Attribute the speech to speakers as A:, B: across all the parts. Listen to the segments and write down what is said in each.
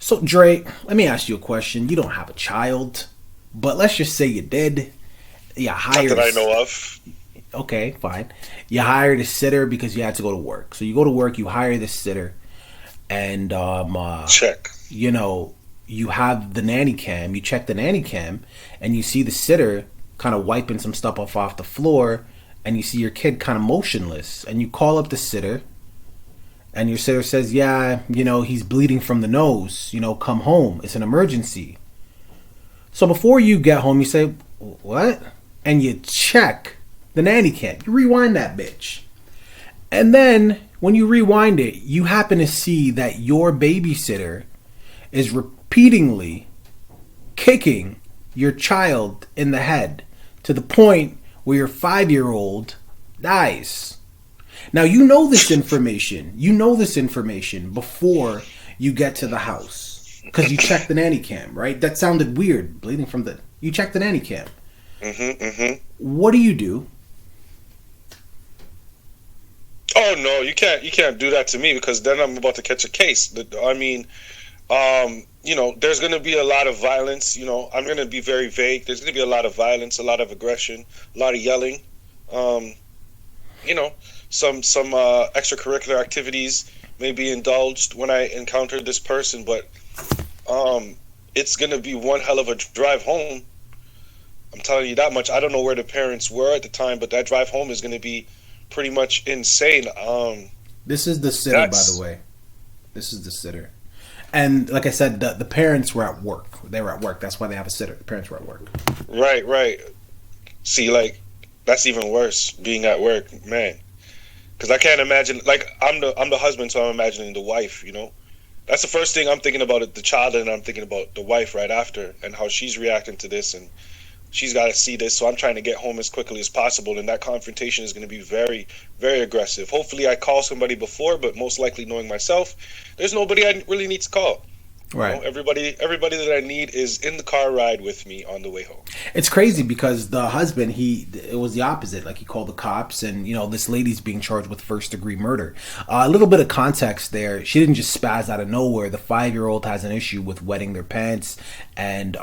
A: So, Dre, let me ask you a question. You don't have a child, but let's just say you did. You
B: Not
A: hired
B: that
A: a.
B: I know of.
A: Okay, fine. You hired a sitter because you had to go to work. So you go to work, you hire the sitter, and
B: Check.
A: you know, you have the nanny cam. You check the nanny cam, and you see the sitter kind of wiping some stuff off the floor, and you see your kid kind of motionless, and you call up the sitter, and your sitter says, "Yeah, he's bleeding from the nose. Come home. It's an emergency." So before you get home, you say, "What?" And you check the nanny cam. You rewind that bitch. And then when you rewind it, you happen to see that your babysitter is repeatedly kicking your child in the head to the point where your 5 year old dies. Now, you know this information. You know this information before you get to the house because you checked the nanny cam, right? That sounded weird, bleeding from the. You checked the nanny cam.
B: Mm-hmm.
A: What do you do?
B: Oh no, you can't do that to me because then I'm about to catch a case. I mean, there's going to be a lot of violence. I'm going to be very vague. There's going to be a lot of violence, a lot of aggression, a lot of yelling. Um, you know, some extracurricular activities may be indulged when I encounter this person, but um, it's going to be one hell of a drive home. I'm telling you that much. I don't know where the parents were at the time, but that drive home is going to be pretty much insane.
A: This is the sitter, by the
B: That's
A: way. This is the sitter. And like I said, the parents were at work. They were at work. That's why they have a sitter. The parents were at work.
B: right, right. See, like that's even worse being at work, man. Because I can't imagine. Like I'm the husband, so I'm imagining the wife. That's the first thing I'm thinking about, the child, and I'm thinking about the wife right after and how she's reacting to this, and she's got to see this. So I'm trying to get home as quickly as possible, and that confrontation is going to be very, very aggressive. Hopefully, I call somebody before, but most likely, knowing myself, there's nobody I really need to call.
A: Right.
B: Everybody that I need is in the car ride with me on the way home.
A: It's crazy because the husband, it was the opposite. Like he called the cops, and this lady's being charged with first degree murder. A little bit of context there. She didn't just spaz out of nowhere. The 5 year old has an issue with wetting their pants, and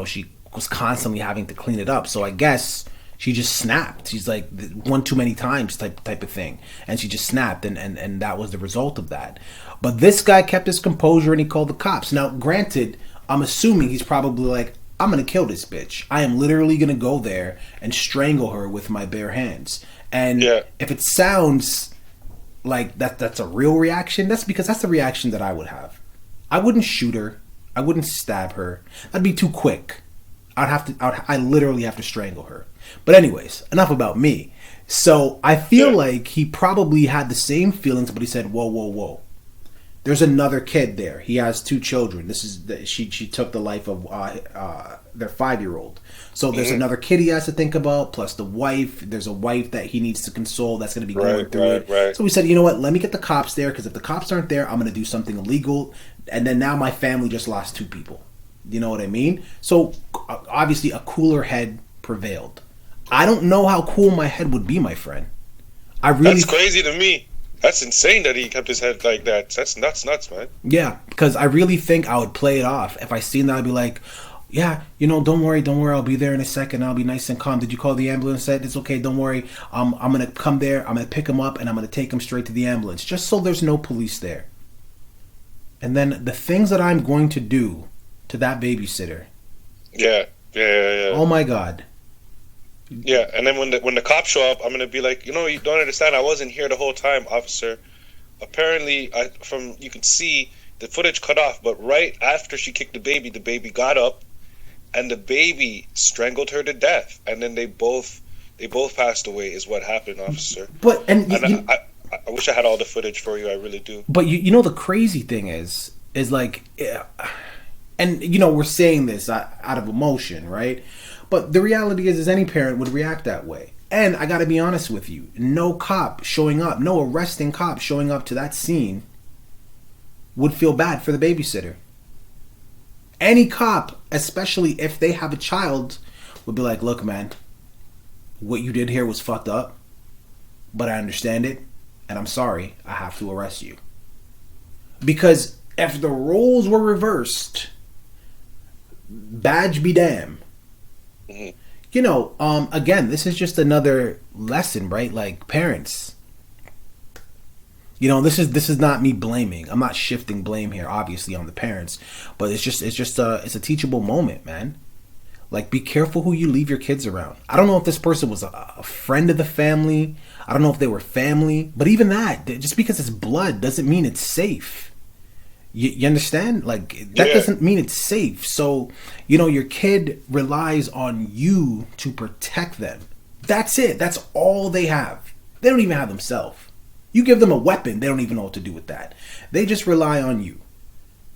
A: she was constantly having to clean it up. So I guess she just snapped. She's like one too many times type of thing, and she just snapped, and that was the result of that. But this guy kept his composure and he called the cops. Now, granted, I'm assuming he's probably like, I'm gonna kill this bitch. I am literally gonna go there and strangle her with my bare hands. And
B: Yeah,
A: if it sounds like that's a real reaction, that's because that's the reaction that I would have. I wouldn't shoot her. I wouldn't stab her. That'd be too quick. I literally have to strangle her. But anyways, enough about me. So I feel
B: yeah.
A: like he probably had the same feelings, but he said, "Whoa, whoa, whoa! There's another kid there. He has two children. She took the life of their 5 year old. So there's
B: Hmm.
A: another kid he has to think about. Plus the wife. There's a wife that he needs to console. That's going to be going
B: Right,
A: through
B: right,
A: it.
B: right.
A: So we said, you know what? Let me get the cops there because if the cops aren't there, I'm going to do something illegal. And then now my family just lost two people. You know what I mean? So obviously a cooler head prevailed. I don't know how cool my head would be, my friend. I really,
B: That's crazy to me. That's insane that he kept his head like that. That's nuts, man.
A: yeah, because I really think I would play it off. If I seen that, I'd be like, yeah, don't worry, I'll be there in a second. I'll be nice and calm. Did you call the ambulance? Said it's okay, don't worry. I'm gonna come there. I'm gonna pick him up and I'm gonna take him straight to the ambulance, just so there's no police there. And then the things that I'm going to do to that babysitter.
B: Yeah, yeah, yeah,
A: Oh my God.
B: yeah. And then when the cops show up, I'm gonna be like, you don't understand. I wasn't here the whole time, officer. Apparently, from you could see the footage cut off, but right after she kicked the baby got up, and the baby strangled her to death, and then they both passed away. Is what happened, officer.
A: But and
B: And I wish I had all the footage for you. I really do.
A: you know the crazy thing is like, and we're saying this out of emotion, right? But the reality is any parent would react that way. And I got to be honest with you, no cop showing up, no arresting cop showing up to that scene would feel bad for the babysitter. Any cop, especially if they have a child, would be like, look, man, what you did here was fucked up, but I understand it, and I'm sorry, I have to arrest you. Because if the roles were reversed, badge be damn.
B: Mhm.
A: You know, again, this is just another lesson, right? Like parents. You know, this is not me blaming. I'm not shifting blame here, obviously, on the parents, but it's a teachable moment, man. Like, be careful who you leave your kids around. I don't know if this person was a friend of the family. I don't know if they were family, but even that, just because it's blood doesn't mean it's safe. You understand? Like, that
B: Yeah.
A: doesn't mean it's safe. So, you know, your kid relies on you to protect them. That's it. That's all they have. They don't even have themselves. You give them a weapon, they don't even know what to do with that. They just rely on you,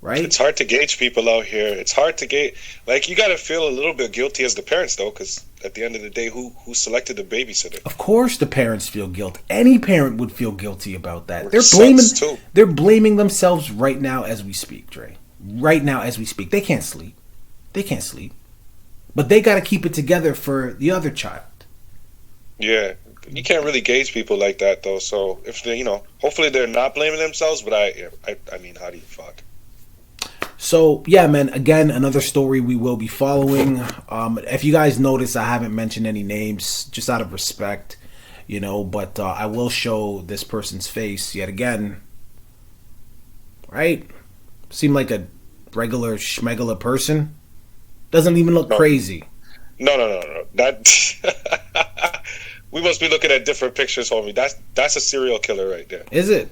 A: right?
B: It's hard to gauge people out here. It's hard to gauge. Like, you got to feel a little bit guilty as the parents, though, because at the end of the day, who selected the babysitter?
A: Of course, the parents feel guilt. Any parent would feel guilty about that.
B: Which sucks, too.
A: They're blaming themselves right now as we speak, Dre. Right now as we speak, they can't sleep. They can't sleep, but they got to keep it together for the other child.
B: Yeah, you can't really gauge people like that, though. So if they, hopefully they're not blaming themselves. But I mean, how do you fuck?
A: So yeah, man. Again, another story we will be following. If you guys notice, I haven't mentioned any names, just out of respect, But I will show this person's face yet again. Right? Seem like a regular schmegula person. Doesn't even look crazy.
B: No. That we must be looking at different pictures, homie. That's a serial killer right there.
A: Is it?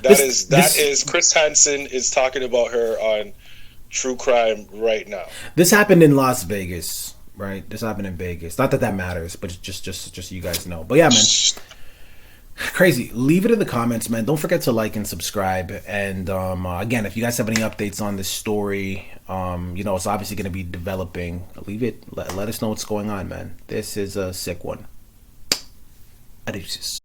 B: That is Chris Hansen is talking about her on True Crime right now.
A: This happened in Las Vegas, right? This happened in Vegas. Not that that matters, but just so you guys know. But yeah, man. Crazy. Leave it in the comments, man. Don't forget to like and subscribe. And again, if you guys have any updates on this story, it's obviously going to be developing. Leave it. Let us know what's going on, man. This is a sick one. Adios.